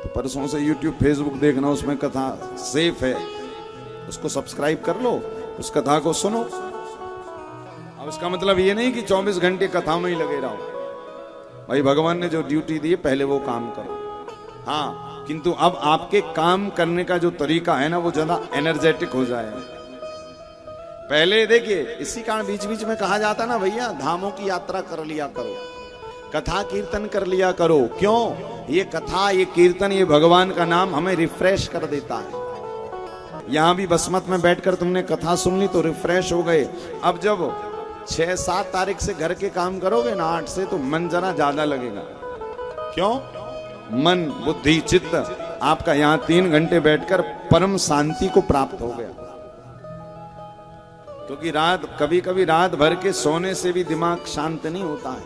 तो परसों से YouTube फेसबुक देखना, उसमें कथा सेफ है, उसको सब्सक्राइब कर लो, उस कथा को सुनो। अब इसका मतलब ये नहीं कि 24 घंटे कथा में ही लगे रहो। भाई भगवान ने जो ड्यूटी दी है पहले वो काम करो। हाँ, किंतु अब आपके काम करने का जो तरीका है ना वो ज्यादा एनर्जेटिक हो जाए। पहले देखिए, इसी कारण बीच बीच में कहा जाता ना भैया धामों की यात्रा कर लिया करो, कथा कीर्तन कर लिया करो। क्यों? ये कथा, ये कीर्तन, ये भगवान का नाम हमें रिफ्रेश कर देता है। यहां भी बसमत में बैठकर तुमने कथा सुन ली तो रिफ्रेश हो गए। अब जब 6-7 तारीख से घर के काम करोगे ना 8 से, तो मन जरा ज्यादा लगेगा। क्यों? मन, बुद्धि, चित्त आपका यहां 3 घंटे बैठकर परम शांति को प्राप्त हो गया। क्योंकि कभी कभी रात भर के सोने से भी दिमाग शांत नहीं होता है।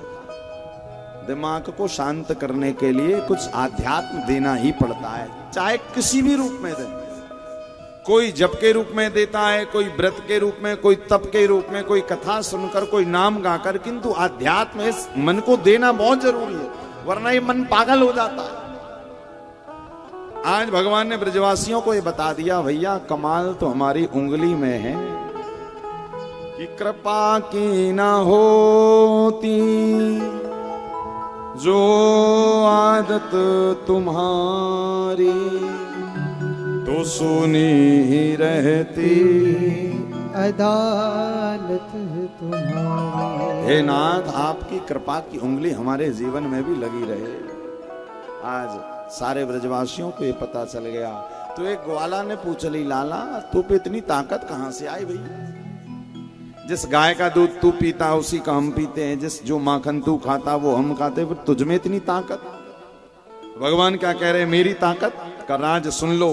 दिमाग को शांत करने के लिए कुछ आध्यात्म देना ही पड़ता है, चाहे किसी भी रूप में दे। कोई जप के रूप में देता है, कोई व्रत के रूप में, कोई तप के रूप में, कोई कथा सुनकर, कोई नाम गाकर, किंतु आध्यात्म इस मन को देना बहुत जरूरी है, वरना ये मन पागल हो जाता है। आज भगवान ने ब्रजवासियों को ये बता दिया, भैया कमाल तो हमारी उंगली में है कि कृपा की ना होती जो आदत तुम्हारी तो सुनी ही रहती अदालत तुम्हारी। हे नाथ, आपकी कृपा की उंगली हमारे जीवन में भी लगी रहे। आज सारे ब्रजवासियों को ये पता चल गया। तो एक ग्वाला ने पूछ ली, लाला तू पे इतनी ताकत कहां से आई भैया? जिस गाय का दूध तू पीता उसी का हम पीते हैं, जो माखन तू खाता वो हम खाते, फिर तुझ में इतनी ताकत? भगवान क्या कह रहे? मेरी ताकत का राज सुन लो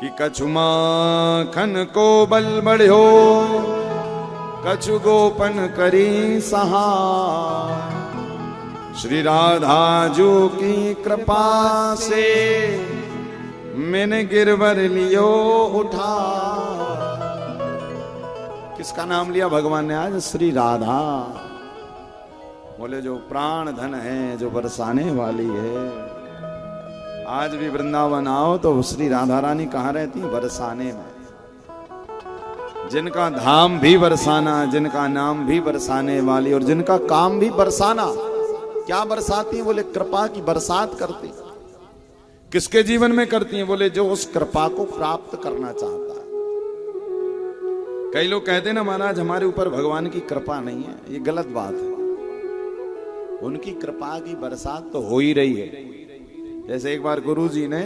कि कछु माखन को बल बढ़ो, कछु गोपन करी सहाय। श्री राधा जो की कृपा से मैंने गिरवर लियो उठा। किसका नाम लिया भगवान ने आज? श्री राधा। बोले जो प्राण धन है, जो बरसाने वाली है। आज भी वृंदावन आओ तो श्री राधा रानी कहाँ रहती? बरसाने में। जिनका धाम भी बरसाना, जिनका नाम भी बरसाने वाली, और जिनका काम भी बरसाना। क्या बरसाती? बोले कृपा की बरसात करती। किसके जीवन में करती हैं? बोले जो उस कृपा को प्राप्त करना चाहता है। कई लोग कहते हैं ना महाराज हमारे ऊपर भगवान की कृपा नहीं है, ये गलत बात है। उनकी कृपा की बरसात तो हो ही रही है। जैसे एक बार गुरुजी ने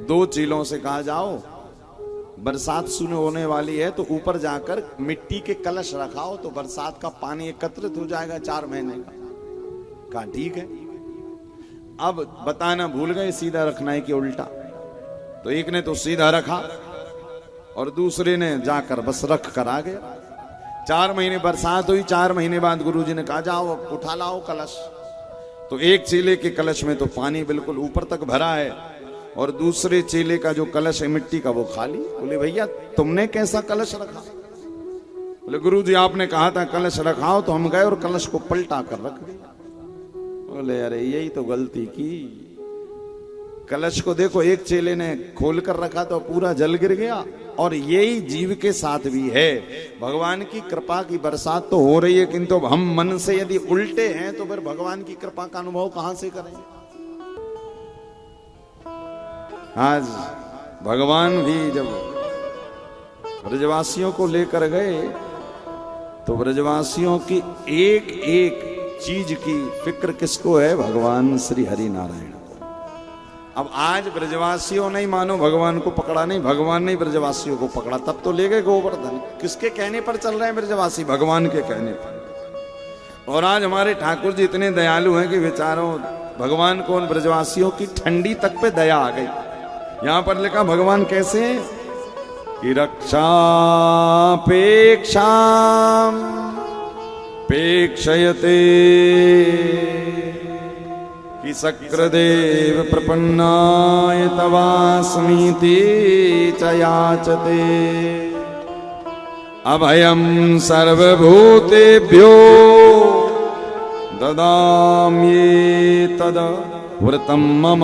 2 चीलों से कहा जाओ बरसात शुरू होने वाली है तो ऊपर जाकर मिट्टी के कलश रखाओ तो बरसात का पानी एकत्रित हो जाएगा 4 महीने का। कहा ठीक है। अब बताना भूल गए सीधा रखना है कि उल्टा। तो एक ने तो सीधा रखा और दूसरे ने जाकर बस रख कर आ गया। 4 महीने बरसात हुई। 4 महीने बाद गुरुजी ने कहा जाओ उठा लाओ कलश। तो एक चीले के कलश में तो पानी बिल्कुल ऊपर तक भरा है और दूसरे चीले का जो कलश है मिट्टी का वो खाली। बोले भैया तुमने कैसा कलश रखा? बोले गुरुजी आपने कहा था कलश रखाओ, तो हम गए और कलश को पलटा कर रख दिया। बोले अरे यही तो गलती की। कलश को देखो एक चेले ने खोल कर रखा तो पूरा जल गिर गया। और यही जीव के साथ भी है। भगवान की कृपा की बरसात तो हो रही है, किंतु हम मन से यदि उल्टे हैं तो फिर भगवान की कृपा का अनुभव कहां से करेंगे? आज भगवान भी जब ब्रजवासियों को लेकर गए तो ब्रजवासियों की एक एक चीज की फिक्र किसको है? भगवान श्री हरि नारायण। अब आज ब्रजवासियों नहीं मानो भगवान को पकड़ा, नहीं भगवान ने ब्रजवासियों को पकड़ा, तब तो ले गए गोवर्धन। किसके कहने पर चल रहे हैं ब्रजवासी? भगवान के कहने पर। और आज हमारे ठाकुर जी इतने दयालु हैं कि बेचारों भगवान को उन ब्रजवासियों की ठंडी तक पे दया आ गई। यहां पर लिखा भगवान कैसे कि रक्षापेक्षा पेक्षयते कि सक्रदेव प्रपन्नाय तवास्मीति च याचते अभयं सर्वभूतेभ्यो ददाम्ये तद व्रतं मम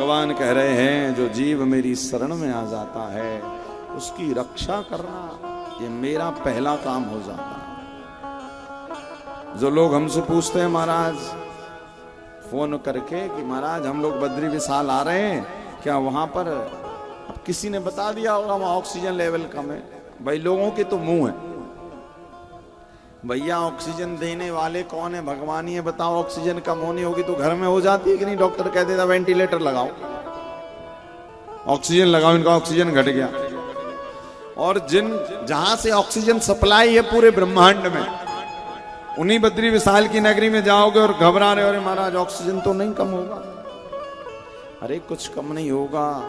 भगवान कह रहे हैं जो जीव मेरी शरण में आ जाता है उसकी रक्षा करना ये मेरा पहला काम हो जाता है। जो लोग हमसे पूछते हैं महाराज फोन करके कि महाराज हम लोग बद्री विशाल आ रहे हैं, क्या वहां पर अब किसी ने बता दिया होगा वहां ऑक्सीजन लेवल कम है। भाई लोगों के तो मुंह है, भैया ऑक्सीजन देने वाले कौन है? भगवान ही है। बताओ ऑक्सीजन कम होनी होगी तो घर में हो जाती है कि नहीं? डॉक्टर कह देता वेंटिलेटर लगाओ, ऑक्सीजन लगाओ, इनका ऑक्सीजन घट गया। और जहां से ऑक्सीजन सप्लाई है पूरे ब्रह्मांड में, उन्हीं बद्री विशाल की नगरी में जाओगे और घबरा रहे हो, अरे महाराज ऑक्सीजन तो नहीं कम होगा। अरे कुछ कम नहीं होगा,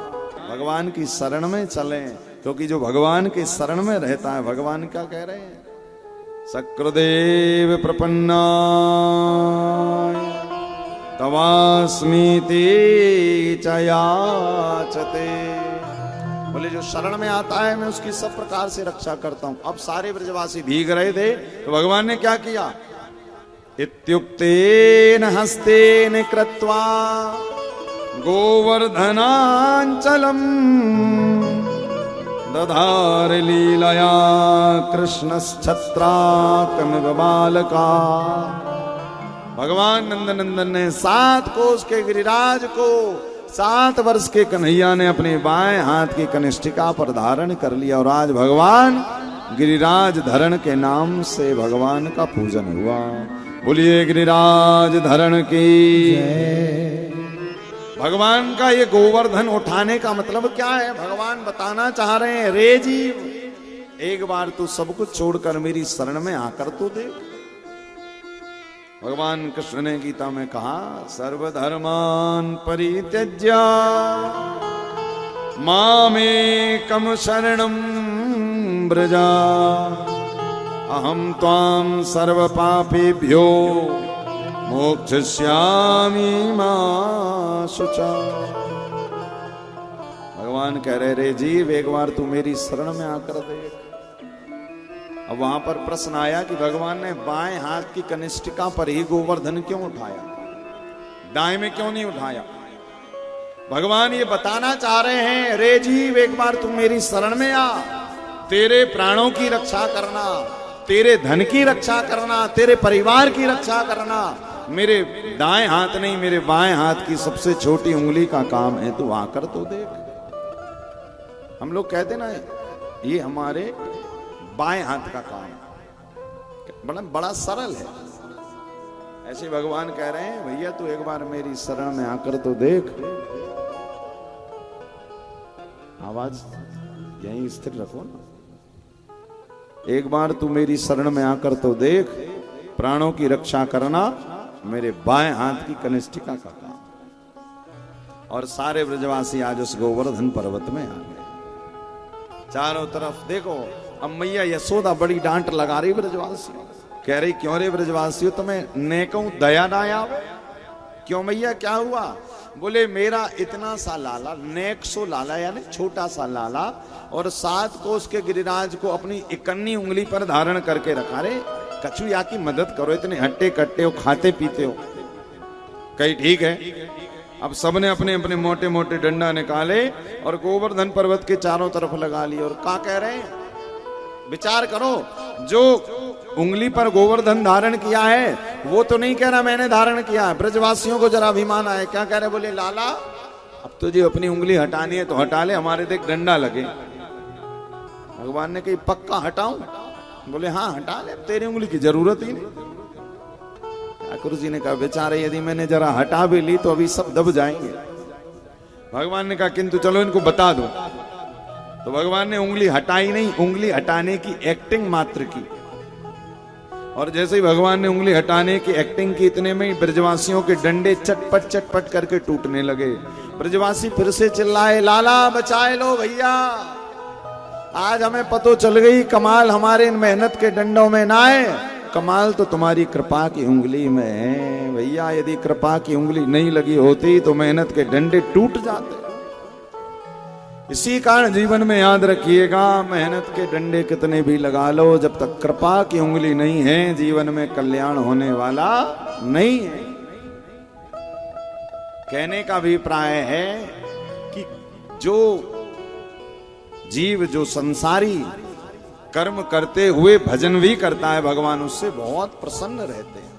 भगवान की शरण में चलें, क्योंकि जो भगवान के शरण में रहता है, भगवान क्या कह रहे हैं? सक्रदेव प्रपन्नाय तवास्मीति चयाचते। बोले जो शरण में आता है मैं उसकी सब प्रकार से रक्षा करता हूं। अब सारे ब्रजवासी भीग रहे थे तो भगवान ने क्या किया? इत्युक्तेन हस्तेन कृत्वा गोवर्धनांचलम दधार लीलया कृष्णश्छत्राकमिव बालका। भगवान नंदनंदन ने 7 कोस के गिरिराज को 7 वर्ष के कन्हैया ने अपने बाएं हाथ की कनिष्ठिका पर धारण कर लिया और आज भगवान गिरिराज धरण के नाम से भगवान का पूजन हुआ। बोलिए गिरिराज धरण की जय। भगवान का ये गोवर्धन उठाने का मतलब क्या है? भगवान बताना चाह रहे हैं, रे जीव एक बार तू सब कुछ छोड़कर मेरी शरण में आकर तो देख। भगवान कृष्ण ने गीता में कहा, सर्वधर्मान परित्यज्य मामेकम शरणं व्रजा अहम त्वां सर्व पापेभ्यो मोक्षयिष्यामि मा शुचा। भगवान कह रहे, रे जीव एक बार तू मेरी शरण में आकर देख। अब वहां पर प्रश्न आया कि भगवान ने बाएं हाथ की कनिष्ठिका पर ही गोवर्धन क्यों उठाया, दाएं में क्यों नहीं उठाया? भगवान ये बताना चाह रहे हैं, रे जीव एक बार तू मेरी शरण में आ, तेरे प्राणों की रक्षा करना, तेरे धन की रक्षा करना, तेरे परिवार की रक्षा करना मेरे दाएं हाथ नहीं मेरे बाएं हाथ की सबसे छोटी उंगली का काम है। तू आकर तो देख। हम लोग कहते ना ये हमारे बाएं हाथ का काम है, बड़ा सरल है। ऐसे भगवान कह रहे हैं, भैया तू एक बार मेरी शरण में आकर तो देख। आवाज यहीं स्थिर रखो ना। एक बार तू मेरी शरण में आकर तो देख, प्राणों की रक्षा करना मेरे बाएं हाथ की कनिष्ठिका का काम। और सारे ब्रजवासी आज उस गोवर्धन पर्वत में आ गए। चारों तरफ देखो, अब मैया यशोदा बड़ी डांट लगा रही ब्रजवासियों, कह रही क्यों रे ब्रजवासियों तुम्हें नेकों दया ना आवे? क्यों मैया क्या हुआ? बोले मेरा इतना सा लाला, नेक सो लाला यानी छोटा सा लाला, और 7 कोस के गिरिराज को अपनी इकन्नी उंगली पर धारण करके रखा। रे कछुआ की मदद करो, इतने हट्टे कट्टे हो, खाते पीते हो। कहीं ठीक है। अब सबने अपने अपने मोटे मोटे डंडा निकाले और गोवर्धन पर्वत के चारों तरफ लगा लिए। और क्या कह रहे हैं? विचार करो, जो उंगली पर गोवर्धन धारण किया है वो तो नहीं कह रहा मैंने धारण किया है। ब्रजवासियों को जरा अभिमान आए, क्या कह रहे? बोले लाला अब तुझे अपनी उंगली हटानी है तो हटा ले, हमारे देख डंडा लगे। भगवान ने कही पक्का हटाऊं? बोले हाँ हटा ले, तेरी उंगली की जरूरत ही नहीं। ठाकुर जी ने कहा बेचारे यदि मैंने जरा हटा भी ली तो अभी सब दब जाएंगे। भगवान ने कहा किंतु चलो इनको बता दो। तो भगवान ने उंगली हटाई नहीं, उंगली हटाने की एक्टिंग मात्र की। और जैसे ही भगवान ने उंगली हटाने की एक्टिंग की, इतने में ही ब्रजवासियों के डंडे चटपट चटपट करके टूटने लगे। ब्रजवासी फिर से चिल्लाए, लाला बचाए लो भैया, आज हमें पतो चल गई कमाल हमारे इन मेहनत के डंडों में ना है, कमाल तो तुम्हारी कृपा की उंगली में है। भैया यदि कृपा की उंगली नहीं लगी होती तो मेहनत के डंडे टूट जाते। इसी कारण जीवन में याद रखिएगा, मेहनत के डंडे कितने भी लगा लो, जब तक कृपा की उंगली नहीं है जीवन में कल्याण होने वाला नहीं है। कहने का अभिप्राय है कि जो जीव, जो संसारी कर्म करते हुए भजन भी करता है, भगवान उससे बहुत प्रसन्न रहते हैं।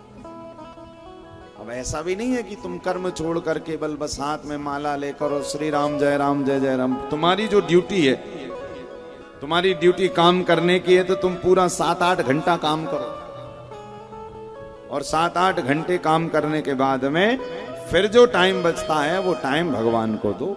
अब ऐसा भी नहीं है कि तुम कर्म छोड़ कर केवल बस हाथ में माला लेकर और श्री राम जय जय राम, तुम्हारी जो ड्यूटी है, तुम्हारी ड्यूटी काम करने की है, तो तुम पूरा 7-8 घंटा काम करो, और 7-8 घंटे काम करने के बाद में फिर जो टाइम बचता है वो टाइम भगवान को दो।